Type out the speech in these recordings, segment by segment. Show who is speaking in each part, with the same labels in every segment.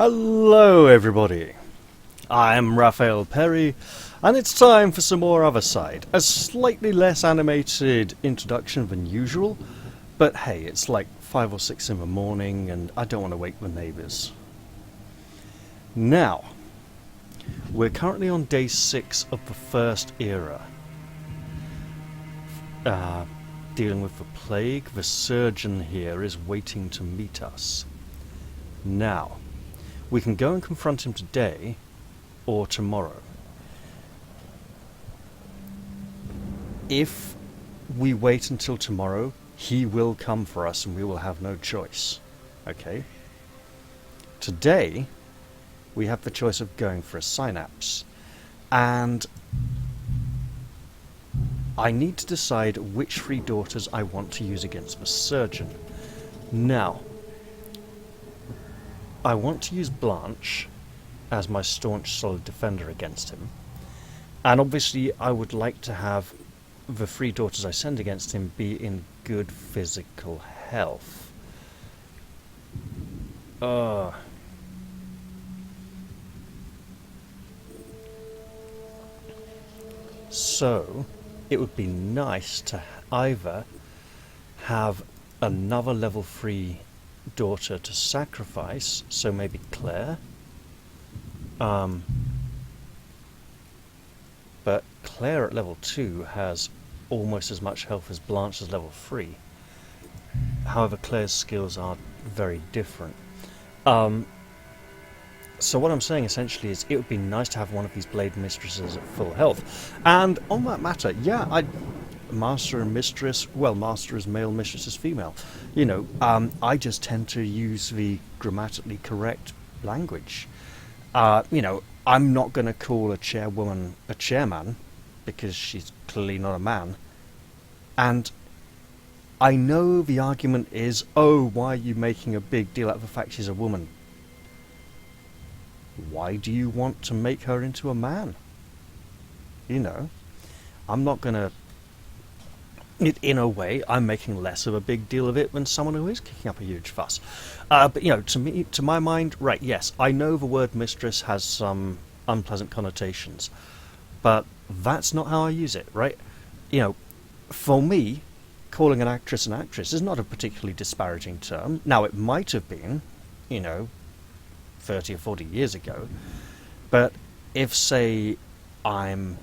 Speaker 1: Hello everybody, I'm Raphael Perry, and it's time for some more Othercide. A slightly less animated introduction than usual, but hey, it's like 5 or 6 in the morning and I don't want to wake the neighbours. Now, we're currently on day 6 of the first era. Dealing with the plague, the surgeon here is waiting to meet us. Now, we can go and confront him today or tomorrow. If we wait until tomorrow, he will come for us and we will have no choice. Okay? Today, we have the choice of going for a synapse. And I need to decide which 3 daughters I want to use against the surgeon. Now, I want to use Blanche as my staunch, solid defender against him. And obviously I would like to have the 3 daughters I send against him be in good physical health. So, it would be nice to either have another level 3 daughter to sacrifice, so maybe Claire. But Claire at level 2 has almost as much health as Blanche as level 3. However, Claire's skills are very different. So what I'm saying essentially is it would be nice to have one of these blade mistresses at full health. And on that matter, yeah, Master and Mistress, well, Master is male, Mistress is female. You know, I just tend to use the grammatically correct language. You know, I'm not going to call a chairwoman a chairman, because she's clearly not a man. And I know the argument is, oh, why are you making a big deal out of the fact she's a woman? Why do you want to make her into a man? You know, I'm not going to... In a way, I'm making less of a big deal of it than someone who is kicking up a huge fuss. But, you know, to my mind, right, yes, I know the word mistress has some unpleasant connotations, but that's not how I use it, right? You know, for me, calling an actress is not a particularly disparaging term. Now, it might have been, you know, 30 or 40 years ago, but if, say, I'm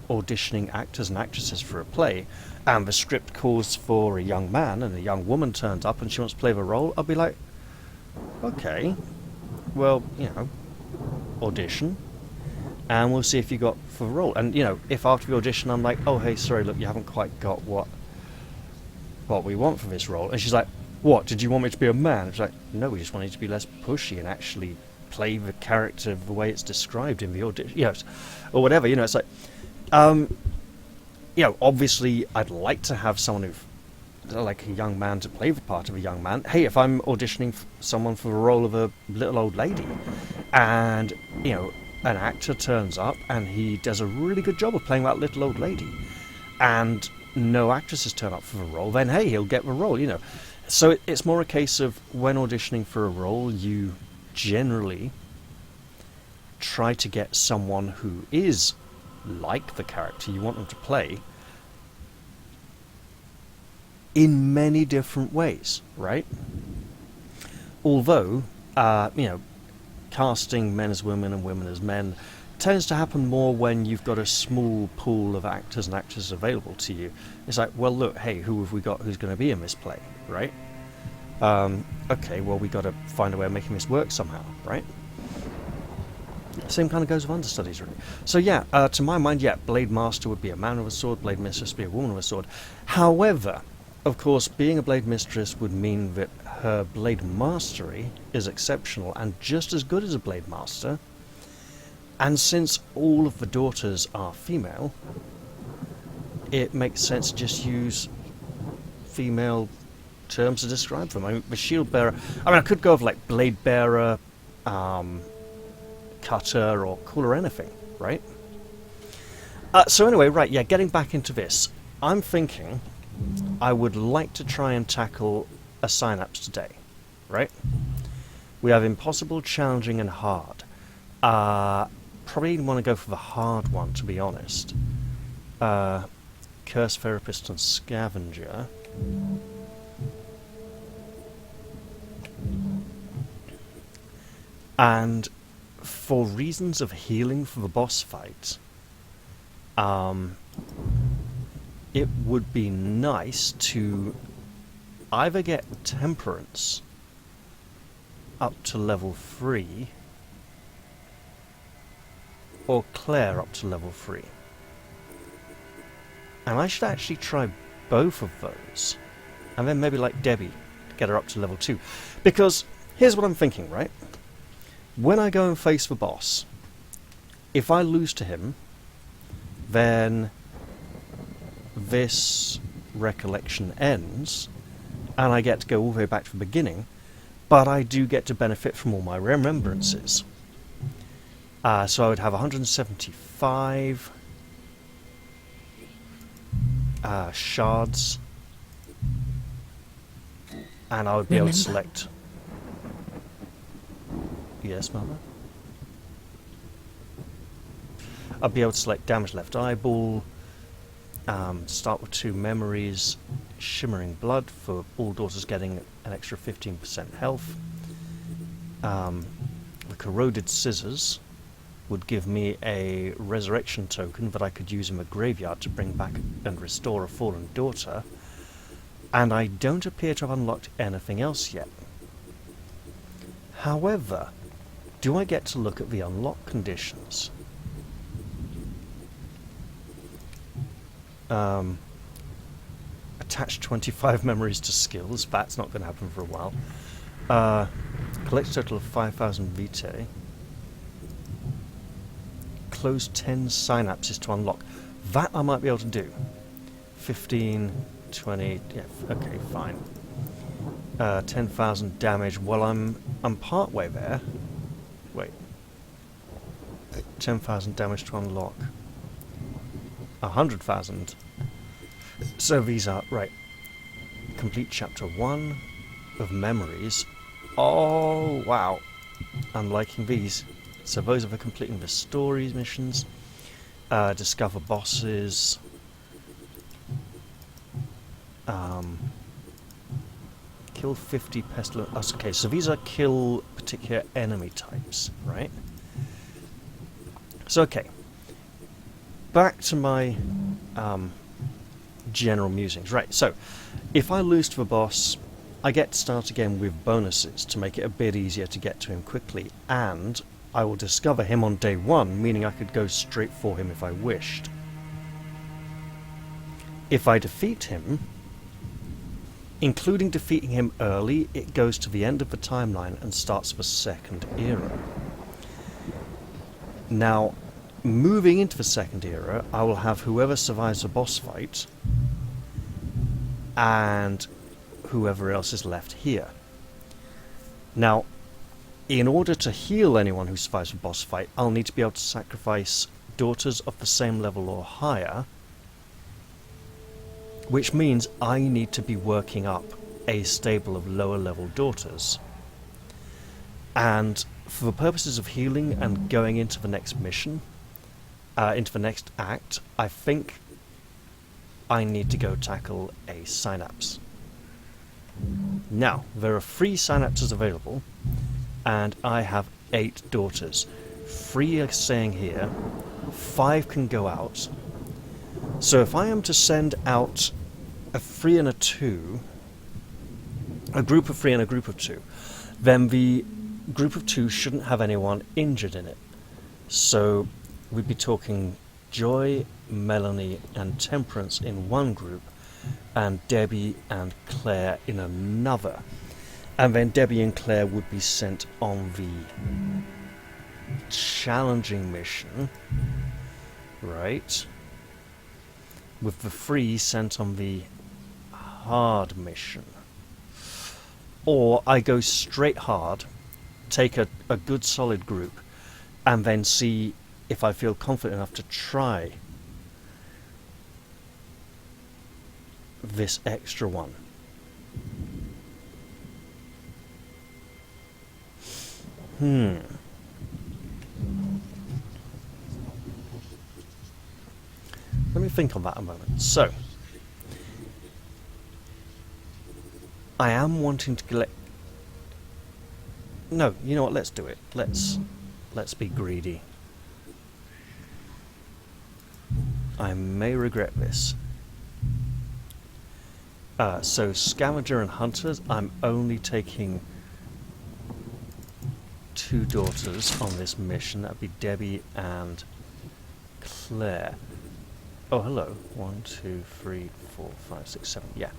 Speaker 1: auditioning actors and actresses for a play, and the script calls for a young man, and a young woman turns up and she wants to play the role, I'll be like, okay, well, you know, audition, and we'll see if you got for the role. And, you know, if after the audition I'm like, oh, hey, sorry, look, you haven't quite got what we want for this role, and she's like, what, did you want me to be a man? It's like, no, we just want you to be less pushy and actually play the character the way it's described in the audition, you know, or whatever, you know, it's like, you know, obviously I'd like to have someone like a young man to play the part of a young man. Hey, if I'm auditioning someone for the role of a little old lady, and, you know, an actor turns up and he does a really good job of playing that little old lady, and no actresses turn up for the role, then hey, he'll get the role, you know. So it's more a case of when auditioning for a role, you generally try to get someone who is like the character you want them to play in many different ways, right? Although, you know, casting men as women and women as men tends to happen more when you've got a small pool of actors and actresses available to you. It's like, well, look, hey, who have we got who's going to be in this play, right? Okay, well, we got to find a way of making this work somehow, right? Same kind of goes with understudies, really. So yeah, to my mind, yeah, Blade Master would be a man with a sword, Blade Mistress would be a woman with a sword. However, of course, being a Blade Mistress would mean that her Blade Mastery is exceptional and just as good as a Blade Master. And since all of the daughters are female, it makes sense to just use female terms to describe them. I mean, the Shield Bearer, I mean, I could go with like Blade Bearer, Cutter, or call her anything, right? So anyway, right, yeah, getting back into this, I'm thinking I would like to try and tackle a synapse today, right? We have impossible, challenging, and hard. Probably want to go for the hard one, to be honest. Curse Therapist and Scavenger. And for reasons of healing for the boss fight, it would be nice to either get Temperance up to level 3 or Claire up to level 3. And I should actually try both of those. And then maybe like Debbie, get her up to level 2. Because here's what I'm thinking, right? When I go and face the boss, if I lose to him, then this recollection ends, and I get to go all the way back to the beginning, but I do get to benefit from all my remembrances. So I would have 175 shards, and I would be able to select... Yes, Mother? I'd be able to select Damaged Left Eyeball, start with 2 memories, Shimmering Blood for all daughters getting an extra 15% health. The Corroded Scissors would give me a resurrection token that I could use in the graveyard to bring back and restore a fallen daughter. And I don't appear to have unlocked anything else yet. However, do I get to look at the unlock conditions? Attach 25 memories to skills. That's not going to happen for a while. Collect a total of 5,000 vitae. Close 10 synapses to unlock. That I might be able to do. 15, 20... Yeah, okay, fine. 10,000 damage. Well, I'm part way there. Wait. 10,000 damage to unlock. 100,000. So these are... Right. Complete chapter 1 of memories. Oh, wow. I'm liking these. So those are for completing the stories missions. Discover bosses. Kill 50 pestilent... Oh, okay, so these are kill particular enemy types, right? So, okay. Back to my general musings. Right, so if I lose to the boss, I get to start again with bonuses to make it a bit easier to get to him quickly, and I will discover him on day 1, meaning I could go straight for him if I wished. If I defeat him, including defeating him early, it goes to the end of the timeline and starts the second era. Now, moving into the second era, I will have whoever survives the boss fight and whoever else is left here. Now, in order to heal anyone who survives the boss fight, I'll need to be able to sacrifice daughters of the same level or higher, which means I need to be working up a stable of lower level daughters. And for the purposes of healing and going into the next mission, into the next act, I think I need to go tackle a synapse. Now, there are 3 synapses available, and I have 8 daughters. 3 are staying here, 5 can go out. So if I am to send out a 3 and a 2, a group of 3 and a group of 2, then the group of 2 shouldn't have anyone injured in it. So we'd be talking Joy, Melanie and Temperance in one group, and Debbie and Claire in another. And then Debbie and Claire would be sent on the challenging mission, right? With the 3 sent on the hard mission. Or I go straight hard, take a good solid group, and then see if I feel confident enough to try this extra one. Let me think on that a moment. So, I am wanting to collect... No, you know what, let's do it. Let's be greedy. I may regret this. So, scavenger and hunters, I'm only taking 2 daughters on this mission. That'd be Debbie and Claire. Oh, hello. 1, 2, 3, 4, 5, 6, 7. Yeah.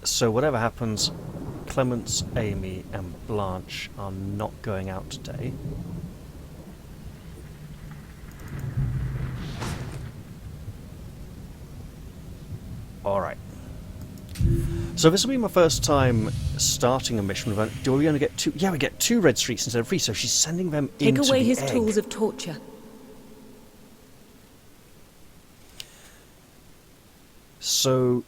Speaker 1: So whatever happens, Clemence, Amy, and Blanche are not going out today. Alright. So this will be my first time starting a mission. Do we only get 2? Yeah, we get 2 red streaks instead of 3, so she's sending them into the egg.
Speaker 2: Take away his tools of torture.
Speaker 1: So,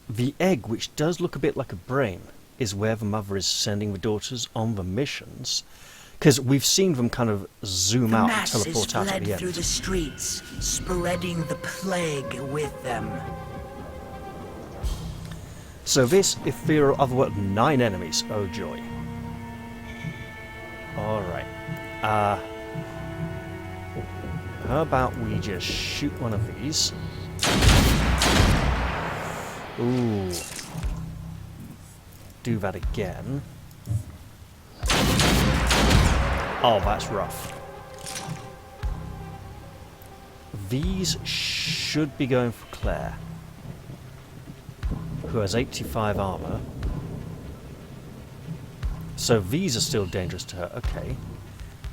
Speaker 1: the egg, which does look a bit like a brain, is where the mother is sending the daughters on the missions. Because we've seen them kind of zoom out and teleport out at the end.
Speaker 3: Through the streets, spreading the plague with them.
Speaker 1: So this ethereal otherworld, 9 enemies. Oh joy. Alright. How about we just shoot one of these? Ooh. Do that again. Oh, that's rough. These should be going for Claire, who has 85 armor. So these are still dangerous to her. Okay.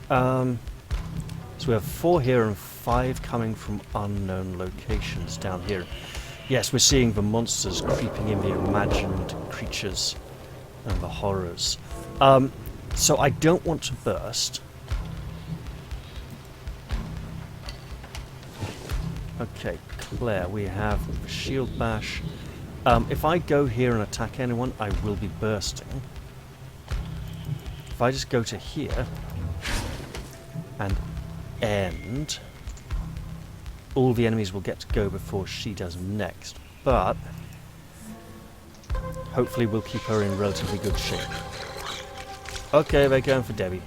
Speaker 1: So we have 4 here and 5 coming from unknown locations down here. Yes, we're seeing the monsters creeping in, the imagined creatures and the horrors. So I don't want to burst. Okay, Claire, we have shield bash. If I go here and attack anyone, I will be bursting. If I just go to here and end, all the enemies will get to go before she does next. But hopefully we'll keep her in relatively good shape. Okay, they're going for Debbie.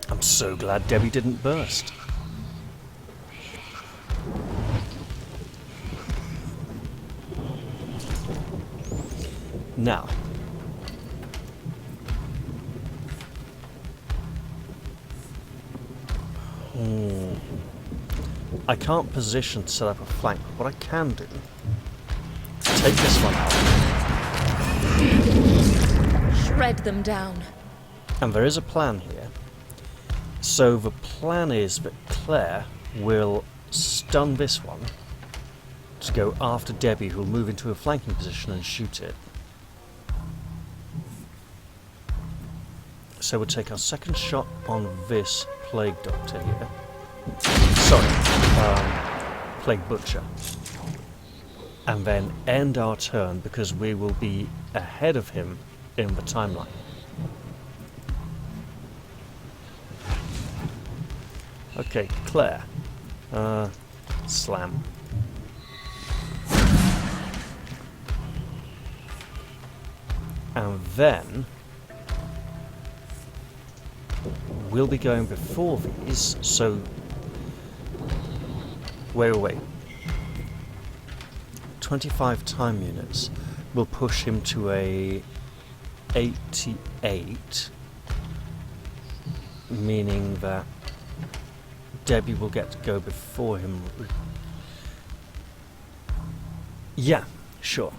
Speaker 1: I'm so glad Debbie didn't burst. Now, I can't position to set up a flank, but what I can do, take this one out.
Speaker 2: Shred them down.
Speaker 1: And there is a plan here. So the plan is that Claire will stun this one to go after Debbie, who will move into a flanking position and shoot it. So we'll take our second shot on this Plague Doctor here. Sorry, Plague Butcher. And then end our turn because we will be ahead of him in the timeline. Okay, Claire. Slam. And then we'll be going before these, so wait. 25 time units will push him to a 88, meaning that Debbie will get to go before him. Yeah, sure.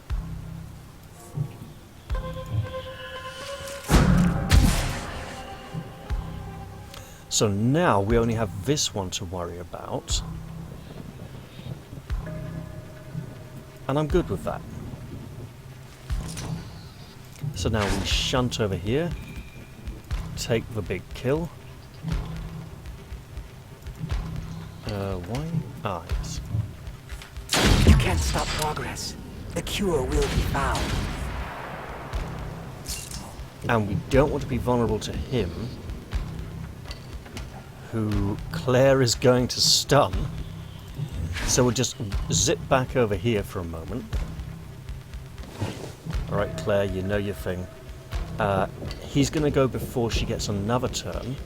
Speaker 1: So now we only have this one to worry about. And I'm good with that. So now we shunt over here, take the big kill. Why? Ah, yes.
Speaker 3: You can't stop progress. The cure will be found.
Speaker 1: And we don't want to be vulnerable to him, who Claire is going to stun. So we'll just zip back over here for a moment. Alright, Claire, you know your thing. He's going to go before she gets another turn.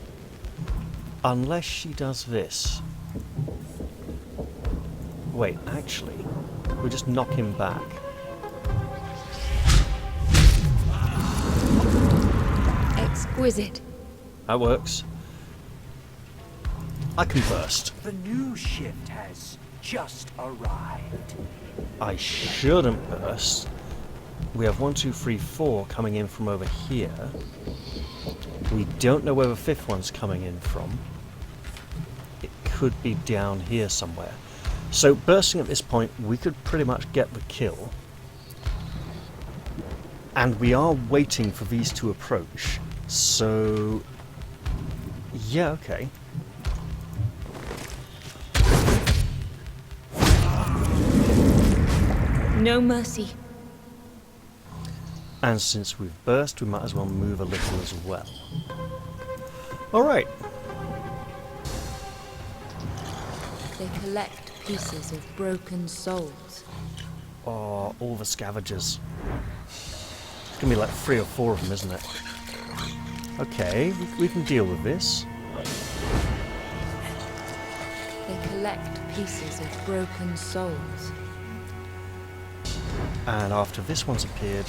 Speaker 1: Unless she does this. Wait, actually, we'll just knock him back.
Speaker 2: Exquisite.
Speaker 1: That works. I can burst.
Speaker 3: The new shift has just arrived.
Speaker 1: I shouldn't burst. We have 1, 2, 3, 4 coming in from over here. We don't know where the fifth one's coming in from. It could be down here somewhere. So bursting at this point, we could pretty much get the kill. And we are waiting for these to approach. So... yeah, okay.
Speaker 2: No mercy.
Speaker 1: And since we've burst, we might as well move a little as well. Alright.
Speaker 2: They collect pieces of broken souls.
Speaker 1: Oh, all the scavengers. It's gonna be like 3 or 4 of them, isn't it? Okay, we can deal with this.
Speaker 2: They collect pieces of broken souls.
Speaker 1: And after this one's appeared,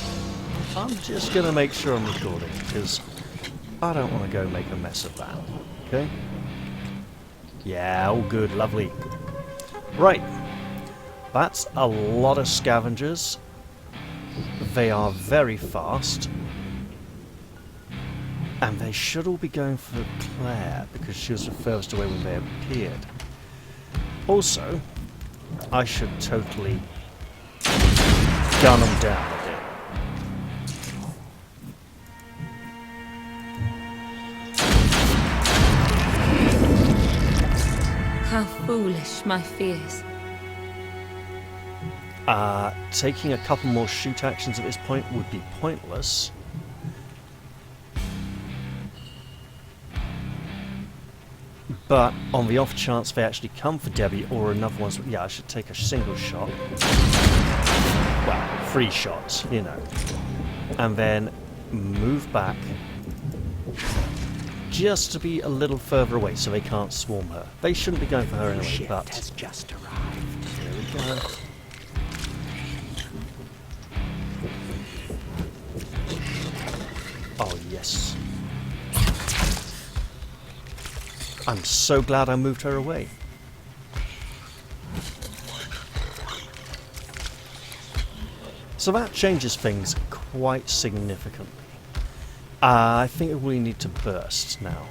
Speaker 1: I'm just gonna make sure I'm recording, because I don't want to go make a mess of that. Okay? Yeah, all good, lovely. Right. That's a lot of scavengers. They are very fast. And they should all be going for Claire, because she was the furthest away when they appeared. Also, I should totally gun them down a bit.
Speaker 2: How foolish my fears.
Speaker 1: Taking a couple more shoot actions at this point would be pointless. But on the off chance they actually come for Debbie or another one's... yeah, I should take a single shot. Well, 3 shots, you know. And then move back. Just to be a little further away so they can't swarm her. They shouldn't be going for her anyway,
Speaker 3: Shift
Speaker 1: but...
Speaker 3: has just arrived.
Speaker 1: there we go. Oh, yes. I'm so glad I moved her away. So that changes things quite significantly. I think we need to burst now.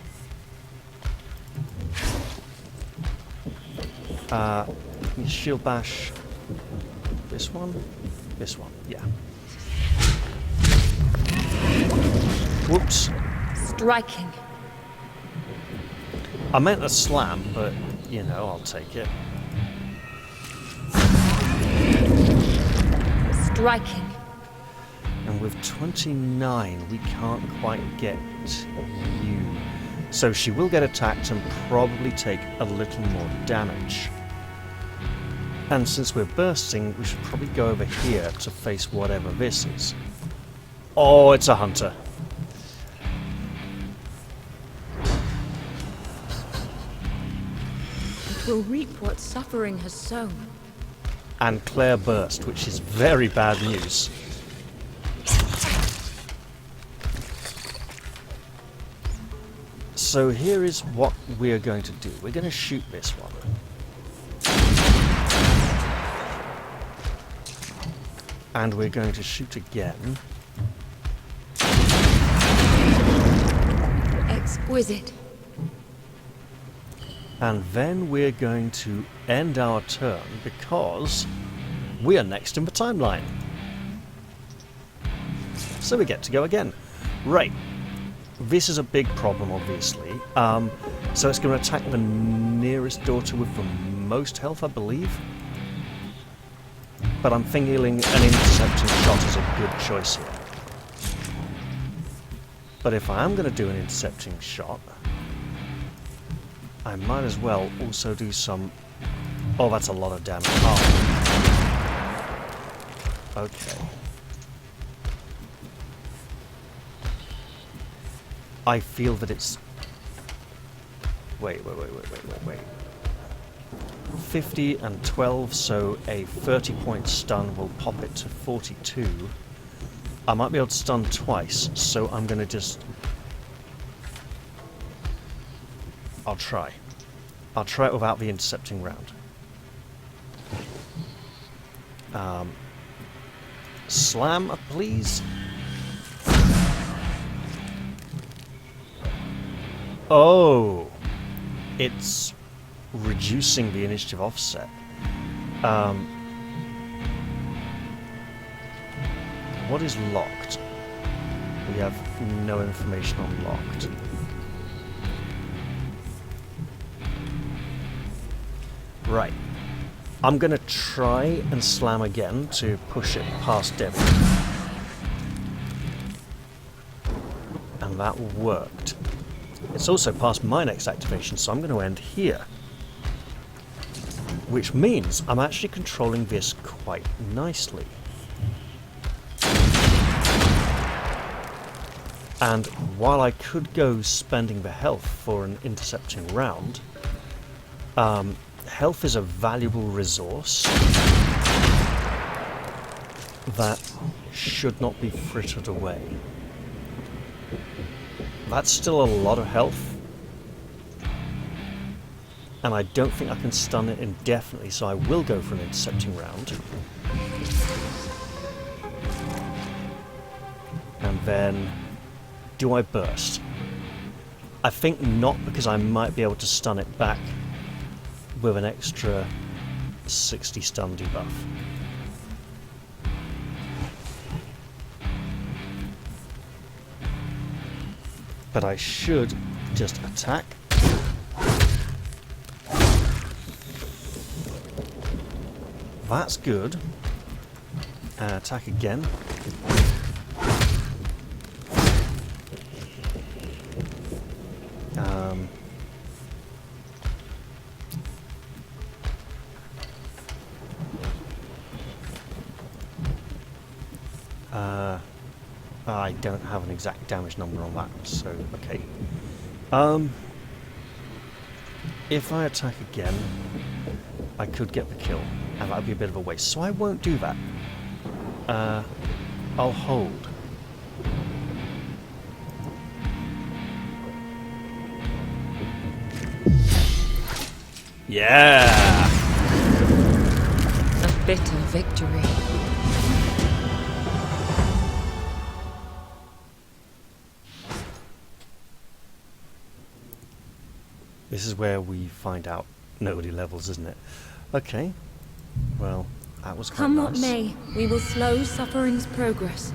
Speaker 1: Shield bash. This one? This one, yeah. Whoops.
Speaker 2: Striking.
Speaker 1: I meant a slam, but, you know, I'll take it.
Speaker 2: Striking.
Speaker 1: And with 29, we can't quite get you. So she will get attacked and probably take a little more damage. And since we're bursting, we should probably go over here to face whatever this is. Oh, it's a hunter.
Speaker 2: Will reap what suffering has sown.
Speaker 1: And Claire burst, which is very bad news. So here is what we're going to do. We're going to shoot this one. And we're going to shoot again.
Speaker 2: Exquisite.
Speaker 1: And then we're going to end our turn because we are next in the timeline. So we get to go again. Right. This is a big problem, obviously. So it's going to attack the nearest daughter with the most health, I believe. But I'm feeling an intercepting shot is a good choice here. But if I am going to do an intercepting shot, I might as well also do some... Oh, that's a lot of damage. Oh. Okay. I feel that it's... Wait. 50 and 12, so a 30-point stun will pop it to 42. I might be able to stun twice, so I'm going to just... I'll try. I'll try it without the intercepting round. Slam, please. Oh! It's reducing the initiative offset. What is locked? We have no information on locked. Right. I'm going to try and slam again to push it past Debbie. And that worked. It's also past my next activation, so I'm going to end here. Which means I'm actually controlling this quite nicely. And while I could go spending the health for an intercepting round, health is a valuable resource that should not be frittered away. That's still a lot of health, and I don't think I can stun it indefinitely, so I will go for an intercepting round. And then, do I burst? I think not, because I might be able to stun it back with an extra 60 stun debuff. But I should just attack. That's good. Attack again. I don't have an exact damage number on that, so okay. If I attack again, I could get the kill, and that would be a bit of a waste, so I won't do that. I'll hold. Yeah!
Speaker 2: A bitter victory.
Speaker 1: This is where we find out nobody levels, isn't it? Okay. Well, that was quite
Speaker 2: Come
Speaker 1: nice.
Speaker 2: what may, we will slow suffering's progress.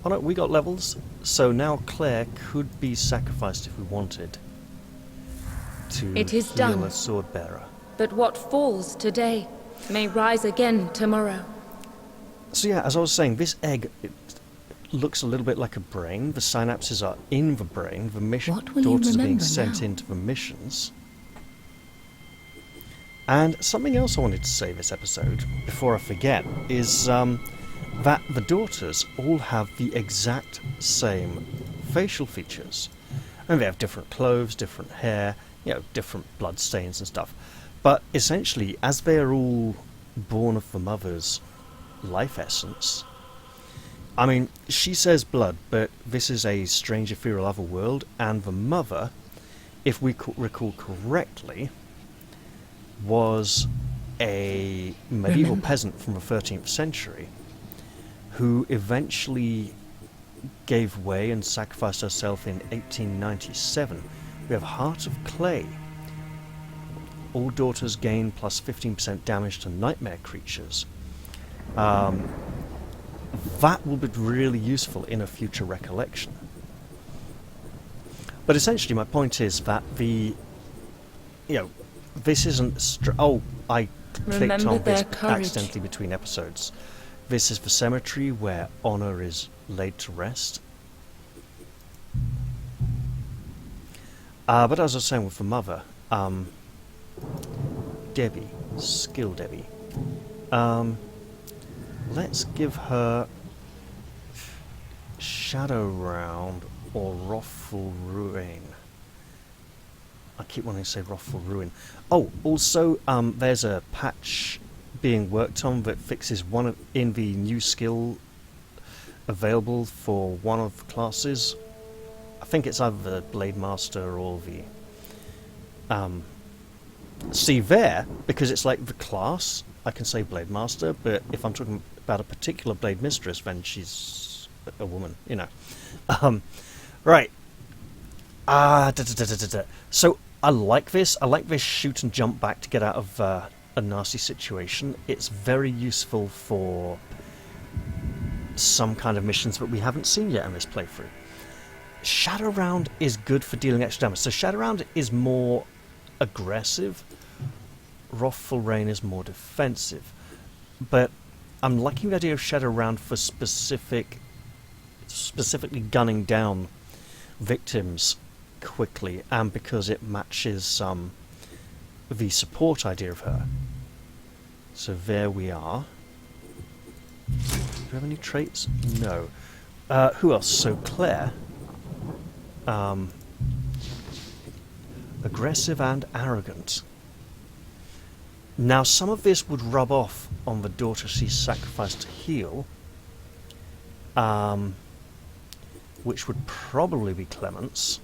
Speaker 1: Oh no, we got levels, so now Claire could be sacrificed if we wanted to
Speaker 2: It is
Speaker 1: heal
Speaker 2: done.
Speaker 1: a sword bearer.
Speaker 2: But what falls today may rise again tomorrow.
Speaker 1: So yeah, as I was saying, this egg, it looks a little bit like a brain. The synapses are in the brain. The mission
Speaker 2: What will you
Speaker 1: daughters are being
Speaker 2: remember
Speaker 1: sent
Speaker 2: now?
Speaker 1: into the missions. And something else I wanted to say this episode, before I forget, is that the daughters all have the exact same facial features. And they have different clothes, different hair, different blood stains and stuff. But essentially, as they are all born of the mother's life essence, I mean, she says blood, but this is a strange ethereal other world, and the mother, if we recall correctly, was a medieval peasant from the 13th century who eventually gave way and sacrificed herself in 1897. We have Heart of Clay. All daughters gain plus 15% damage to nightmare creatures. That will be really useful in a future recollection. But essentially my point is that this isn't... I clicked
Speaker 2: Remember
Speaker 1: on this
Speaker 2: their courage.
Speaker 1: accidentally between episodes. This is the cemetery where honor is laid to rest. But as I was saying with the mother, Debbie, skill Debbie. Let's give her Shadow Round or Wrathful Ruin. I keep wanting to say Wrathful Ruin. Oh, also, there's a patch being worked on that fixes in the new skill available for one of the classes. I think it's either the Blade Master or the... see there, because it's like the class, I can say Blade Master, but if I'm talking about a particular Blade Mistress, then she's a woman, you know. Right. So I like this. I like this shoot and jump back to get out of a nasty situation. It's very useful for some kind of missions that we haven't seen yet in this playthrough. Shadow Round is good for dealing extra damage. So Shadow Round is more aggressive. Wrathful Rain is more defensive. But I'm liking the idea of Shadow Round for specifically gunning down victims quickly, and because it matches the support idea of her. So there we are. Do we have any traits? No. Who else? So Claire. Aggressive and arrogant. Now some of this would rub off on the daughter she sacrificed to heal, which would probably be Clemence.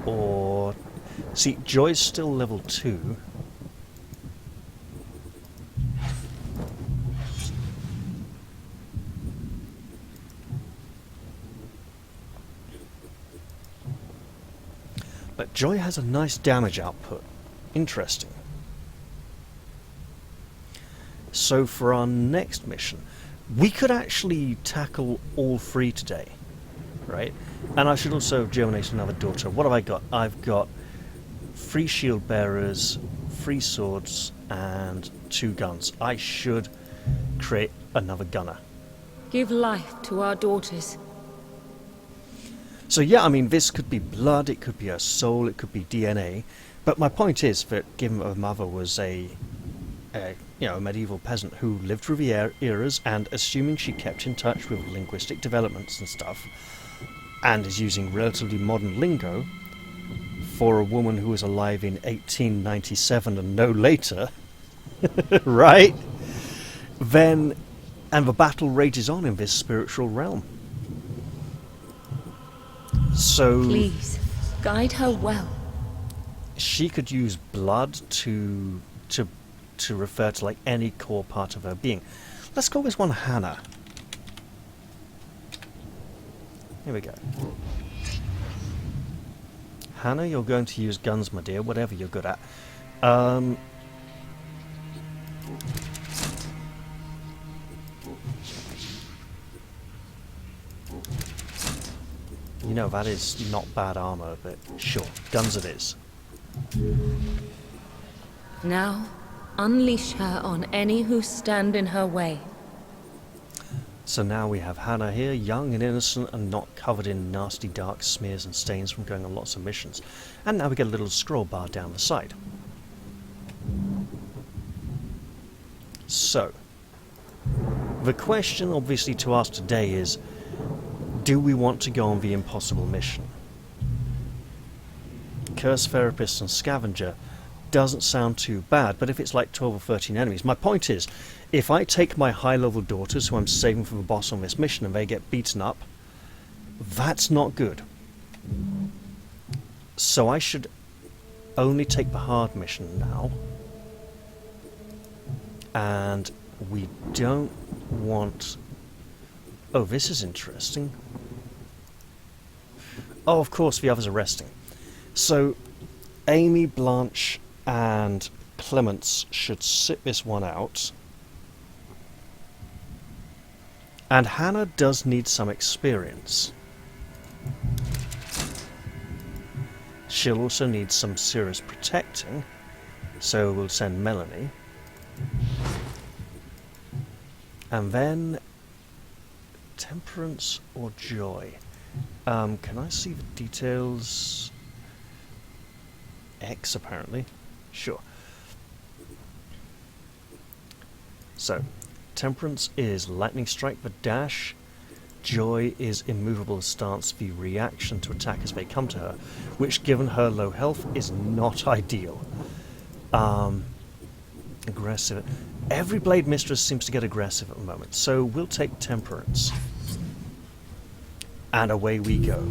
Speaker 1: Or... see, Joy's still level 2. But Joy has a nice damage output. Interesting. So for our next mission, we could actually tackle all 3 today, right? And I should also germinate another daughter. What have I got? I've got 3 shield bearers, 3 swords, and 2 guns. I should create another gunner.
Speaker 2: Give life to our daughters.
Speaker 1: So yeah, I mean, this could be blood, it could be her soul, it could be DNA. But my point is that given that her mother was a medieval peasant who lived through the eras, and assuming she kept in touch with linguistic developments and stuff, and is using relatively modern lingo, for a woman who was alive in 1897 and no later, right? Then, and the battle rages on in this spiritual realm. So
Speaker 2: Please, guide her well.
Speaker 1: she could use blood to refer to like any core part of her being. Let's call this one Hannah. Here we go. Hannah, you're going to use guns, my dear, whatever you're good at. You know, that is not bad armor, but sure, guns it is.
Speaker 2: Now, unleash her on any who stand in her way.
Speaker 1: So now we have Hannah here, young and innocent and not covered in nasty dark smears and stains from going on lots of missions. And now we get a little scroll bar down the side. So, the question obviously to ask today is, do we want to go on the impossible mission? Curse Therapist and Scavenger doesn't sound too bad, but if it's like 12 or 13 enemies, my point is, if I take my high-level daughters who I'm saving for the boss on this mission and they get beaten up, that's not good. So I should only take the hard mission now. And we don't want... oh, this is interesting. Oh, of course, the others are resting. So, Amy, Blanche, and Clemence should sit this one out. And Hannah does need some experience. She'll also need some serious protecting, so we'll send Melanie. And then temperance or joy. Can I see the details? X, apparently. Sure. So, temperance is lightning strike for dash. Joy is immovable stance, the reaction to attack as they come to her, which, given her low health, is not ideal. Aggressive. Every Blade Mistress seems to get aggressive at the moment, so we'll take temperance. And away we go.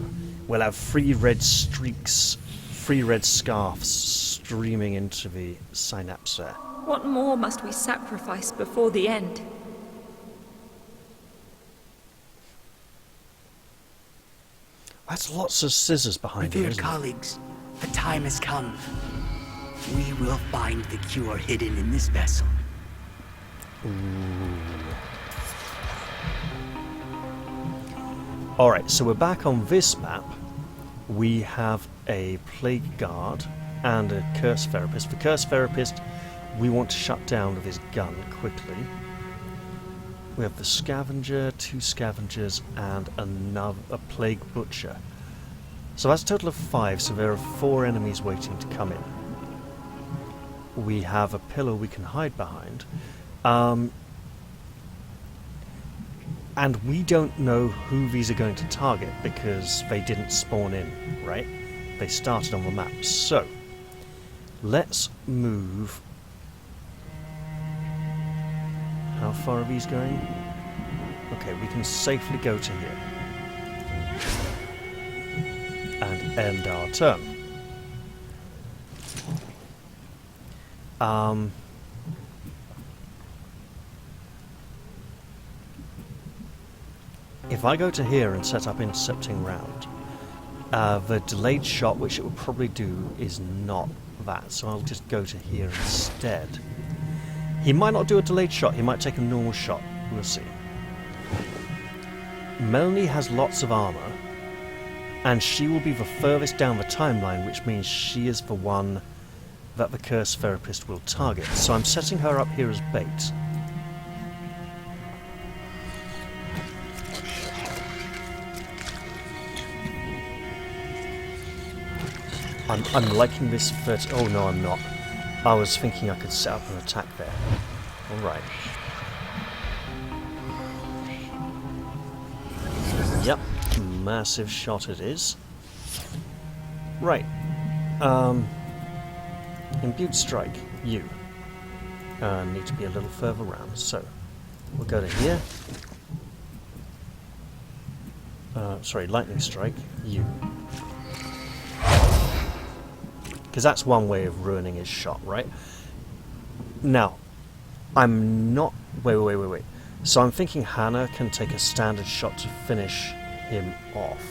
Speaker 1: We'll have 3 red streaks, 3 red scarfs streaming into the synapse there.
Speaker 2: What more must we sacrifice before the end?
Speaker 1: That's lots of scissors behind it,
Speaker 3: Revered
Speaker 1: isn't it?
Speaker 3: colleagues, the time has come. We will find the cure hidden in this vessel.
Speaker 1: Alright, so we're back on this map. We have a Plague Guard and a Curse Therapist. The Curse Therapist we want to shut down with his gun quickly. We have the Scavenger, 2 Scavengers, and a Plague Butcher. So that's a total of 5, so there are 4 enemies waiting to come in. We have a pillar we can hide behind. And we don't know who these are going to target because they didn't spawn in, right? They started on the map. So, let's move. How far are these going? Okay, we can safely go to here. And end our turn. If I go to here and set up intercepting round, the delayed shot, which it will probably do, is not that, so I'll just go to here instead. He might not do a delayed shot, he might take a normal shot, we'll see. Melanie has lots of armor, and she will be the furthest down the timeline, which means she is the one that the Curse Therapist will target. So I'm setting her up here as bait. I'm liking this 30... Oh no, I'm not. I was thinking I could set up an attack there. Alright. Yep, massive shot it is. Right. Imbued strike, you. Need to be a little further around, so we'll go to here. Sorry, lightning strike, you. Because that's one way of ruining his shot, right? Now, I'm not... Wait. So I'm thinking Hannah can take a standard shot to finish him off.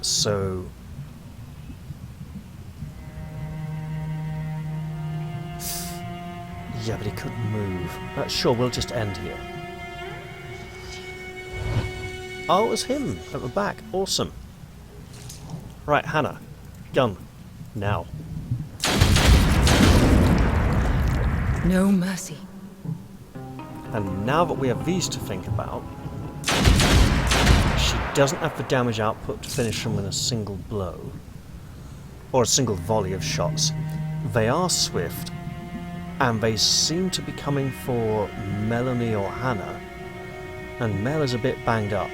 Speaker 1: So... Yeah, but he couldn't move. Sure, we'll just end here. Oh, it was him at the back. Awesome. Right, Hannah. Gun. Now.
Speaker 2: No mercy.
Speaker 1: And now that we have these to think about, she doesn't have the damage output to finish them in a single blow. Or a single volley of shots. They are swift, and they seem to be coming for Melanie or Hannah. And Mel is a bit banged up.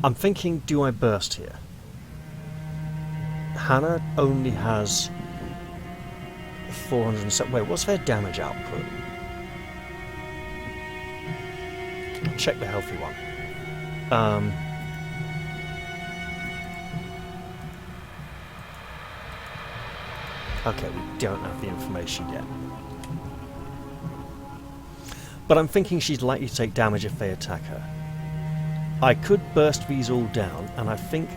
Speaker 1: I'm thinking, do I burst here? Hannah only has 407... Wait, what's their damage output? I'll check the healthy one. Okay, we don't have the information yet. But I'm thinking she's likely to take damage if they attack her. I could burst these all down, and I think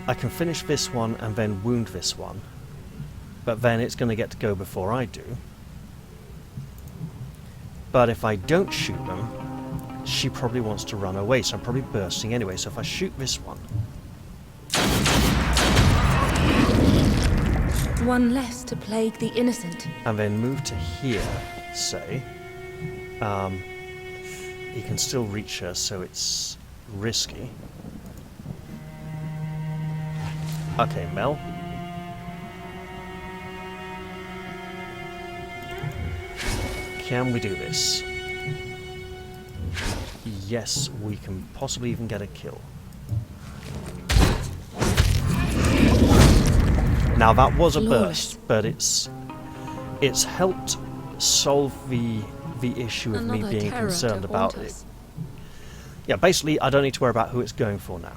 Speaker 1: I can finish this one and then wound this one. But then it's going to get to go before I do. But if I don't shoot them, she probably wants to run away, so I'm probably bursting anyway. So if I shoot this one...
Speaker 2: One less to plague the innocent.
Speaker 1: and then move to here, say, he can still reach her, so it's risky. Okay, Mel. Can we do this? Yes, we can possibly even get a kill. Now that was a burst, but it's helped solve the issue of me being concerned about it. Yeah, basically I don't need to worry about who it's going for now.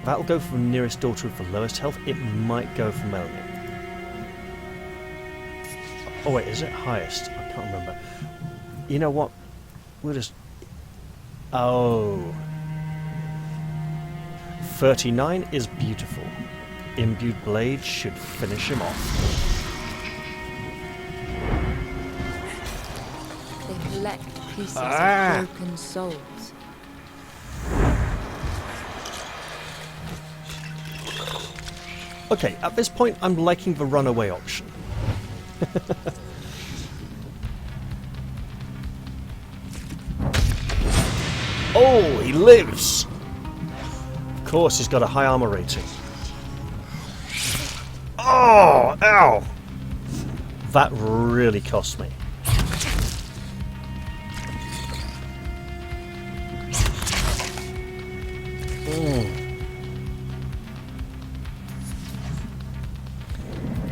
Speaker 1: That'll go for the nearest daughter with the lowest health. It might go for Melanie. Oh wait, is it highest? I can't remember. You know what? We'll just... Oh. 39 is beautiful. Imbued Blade should finish him off.
Speaker 2: They collect pieces of broken souls.
Speaker 1: Okay, at this point I'm liking the runaway option. Oh, he lives! Of course, he's got a high armor rating. Oh, ow! That really cost me.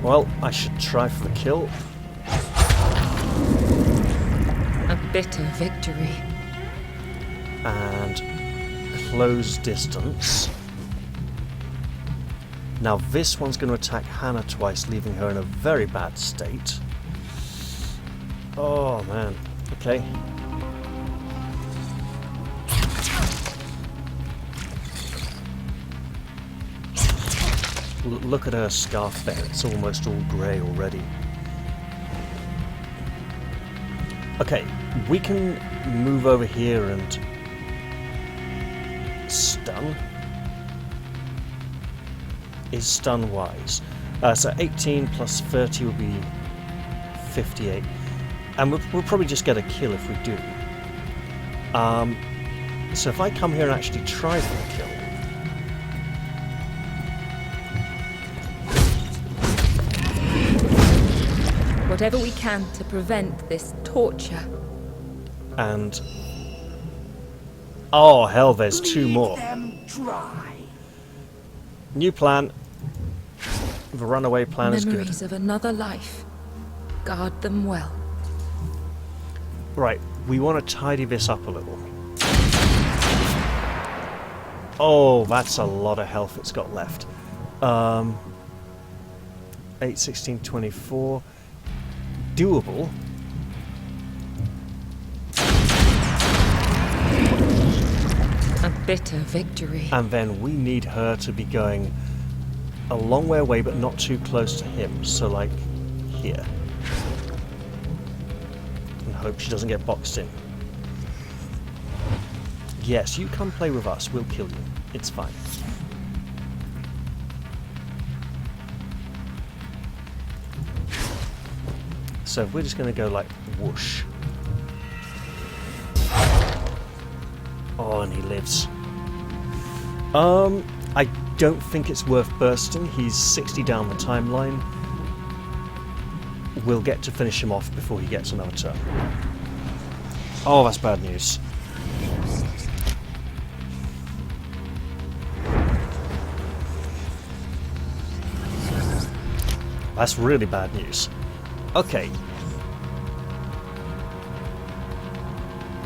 Speaker 1: Well, I should try for the kill.
Speaker 2: A bitter victory.
Speaker 1: And close distance. Now this one's going to attack Hannah twice, leaving her in a very bad state. Oh man. Okay. Look at her scarf there, it's almost all grey already. Okay, we can move over here and stun. Is stun wise? So 18 plus 30 will be 58. And we'll probably just get a kill if we do. So if I come here and actually try for the kill,
Speaker 2: Whatever we can to prevent this torture.
Speaker 1: and... Oh hell, there's two more.
Speaker 3: Them dry.
Speaker 1: New plan. The runaway plan is good.
Speaker 2: Memories of another life. Guard them well.
Speaker 1: Right, we want to tidy this up a little. Oh, that's a lot of health it's got left. 8, 16, 24. Doable.
Speaker 2: A bitter victory.
Speaker 1: And then we need her to be going a long way away, but not too close to him. So, like, here. And hope she doesn't get boxed in. Yes, you come play with us. We'll kill you. It's fine. So we're just going to go like whoosh. Oh, and he lives. I don't think it's worth bursting. He's 60 down the timeline. We'll get to finish him off before he gets another turn. Oh, that's bad news. That's really bad news. Okay.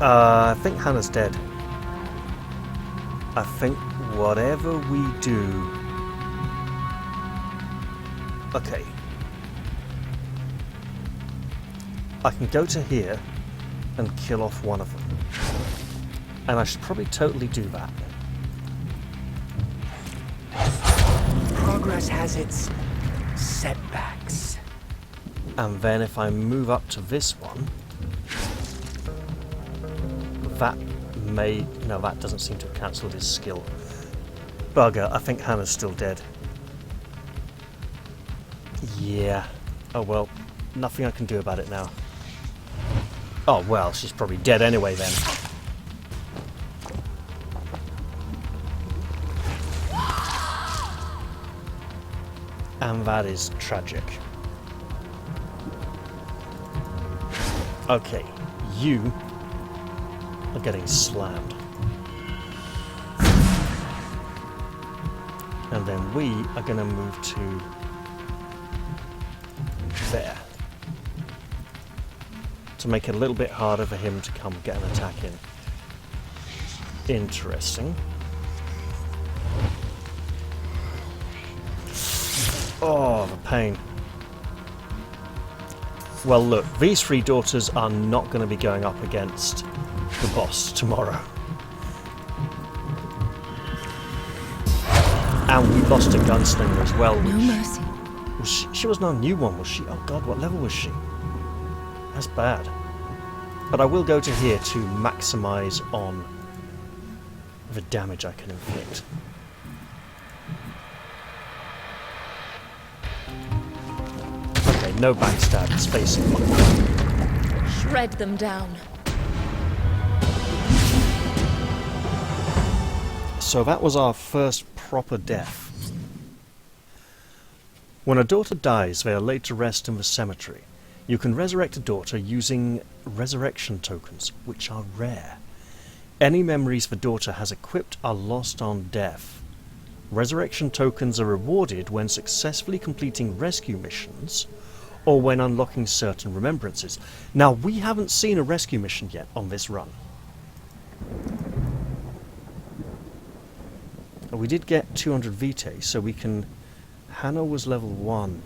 Speaker 1: I think Hannah's dead. I think whatever we do... Okay. I can go to here and kill off one of them. And I should probably totally do that.
Speaker 3: Progress has its setbacks.
Speaker 1: And then if I move up to this one, That may... No, that doesn't seem to have cancelled his skill. Bugger, I think Hannah's still dead. Yeah. Oh well, nothing I can do about it now. Oh well, she's probably dead anyway then. And that is tragic. Okay, you are getting slammed. And then we are going to move to there. To make it a little bit harder for him to come get an attack in. Interesting. Oh, the pain. Well, look, these three daughters are not going to be going up against the boss tomorrow. And we lost a gunslinger as well.
Speaker 2: No mercy.
Speaker 1: She was not a new one, was she? Oh god, what level was she? That's bad. But I will go to here to maximise on the damage I can inflict. Okay, no backstab, it's facing one.
Speaker 2: Shred them down.
Speaker 1: So that was our first proper death. When a daughter dies, they are laid to rest in the cemetery. You can resurrect a daughter using resurrection tokens, which are rare. Any memories the daughter has equipped are lost on death. Resurrection tokens are rewarded when successfully completing rescue missions or when unlocking certain remembrances. Now, we haven't seen a rescue mission yet on this run. We did get 200 vitae, so we can... Hannah was level 1.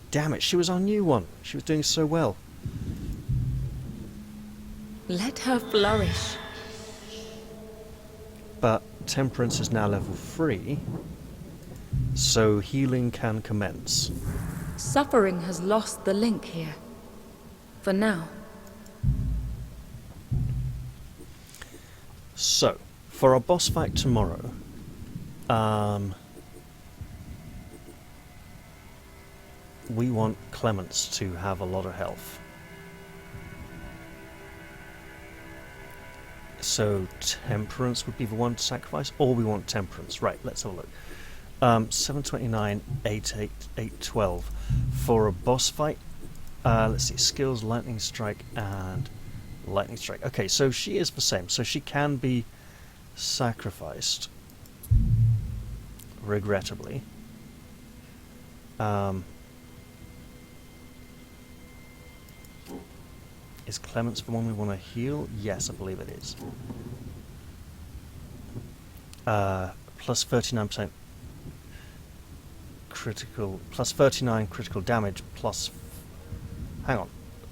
Speaker 1: Damn it, she was our new one. She was doing so well.
Speaker 2: Let her flourish.
Speaker 1: But Temperance is now level 3, so healing can commence.
Speaker 2: Suffering has lost the link here. For now.
Speaker 1: So, for our boss fight tomorrow, we want Clemence to have a lot of health. So Temperance would be the one to sacrifice, or we want Temperance. Right, let's have a look. 729, 88, 812. For a boss fight, let's see, skills, lightning strike, and lightning strike. Okay, so she is the same, so she can be sacrificed, regrettably. Is Clemence the one we want to heal? Yes, I believe it is. Plus 39% critical, plus 39 critical damage, plus... Hang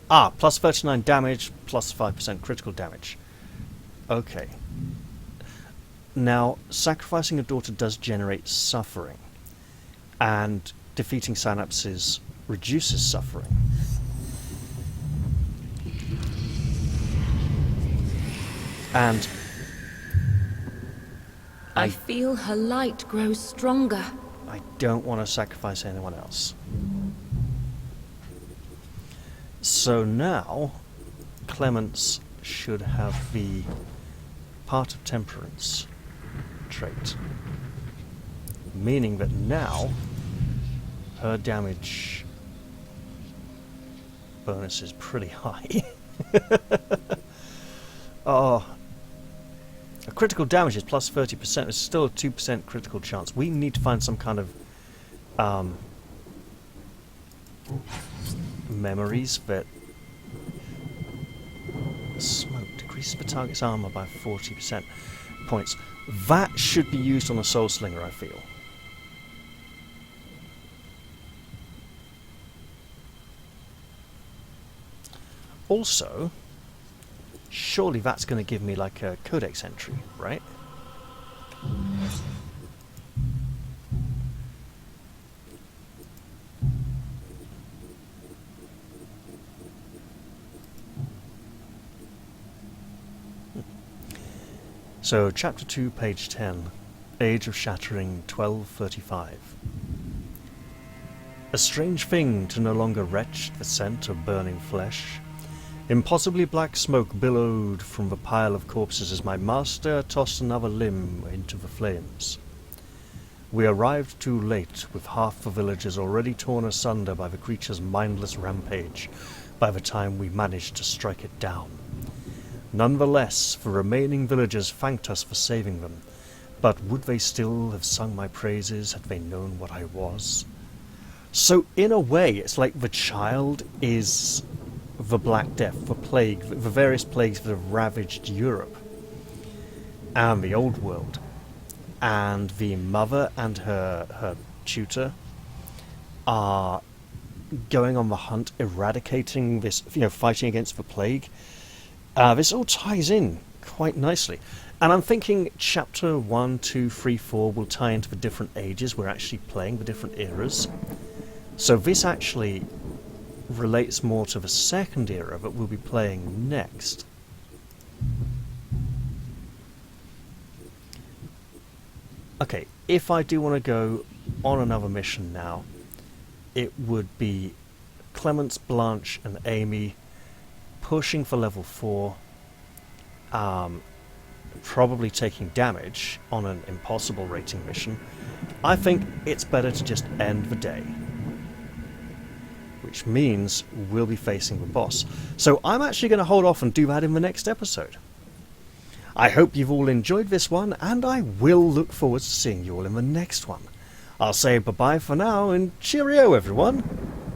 Speaker 1: on. Plus 39 damage, plus 5% critical damage. Okay. Now, sacrificing a daughter does generate suffering, and defeating synapses reduces suffering. And
Speaker 2: I feel her light grows stronger.
Speaker 1: I don't want to sacrifice anyone else. So now, Clemence should have the part of Temperance trait. Meaning that now, her damage bonus is pretty high. Oh. A critical damage is plus 30%. It's still a 2% critical chance. We need to find some kind of memories that smoke decreases the target's armor by 40% points. That should be used on a soul slinger, I feel. Also, surely that's going to give me like a codex entry, right? So, Chapter 2, page 10, Age of Shattering 1235. A strange thing to no longer retch the scent of burning flesh. Impossibly black smoke billowed from the pile of corpses as my master tossed another limb into the flames. We arrived too late, with half the villagers already torn asunder by the creature's mindless rampage by the time we managed to strike it down. Nonetheless, the remaining villagers thanked us for saving them, but would they still have sung my praises had they known what I was? So in a way, it's like the child is the Black Death, the plague, the various plagues that have ravaged Europe and the Old World. And the mother and her tutor are going on the hunt, eradicating this, fighting against the plague. This all ties in quite nicely. And I'm thinking chapter 1, 2, 3, 4 will tie into the different ages we're actually playing, the different eras. So this actually relates more to the second era that we'll be playing next. Okay, if I do want to go on another mission now, it would be Clemence, Blanche and Amy pushing for level 4, probably taking damage on an impossible rating mission. I think it's better to just end the day, which means we'll be facing the boss. So I'm actually going to hold off and do that in the next episode. I hope you've all enjoyed this one, and I will look forward to seeing you all in the next one. I'll say bye-bye for now, and cheerio everyone!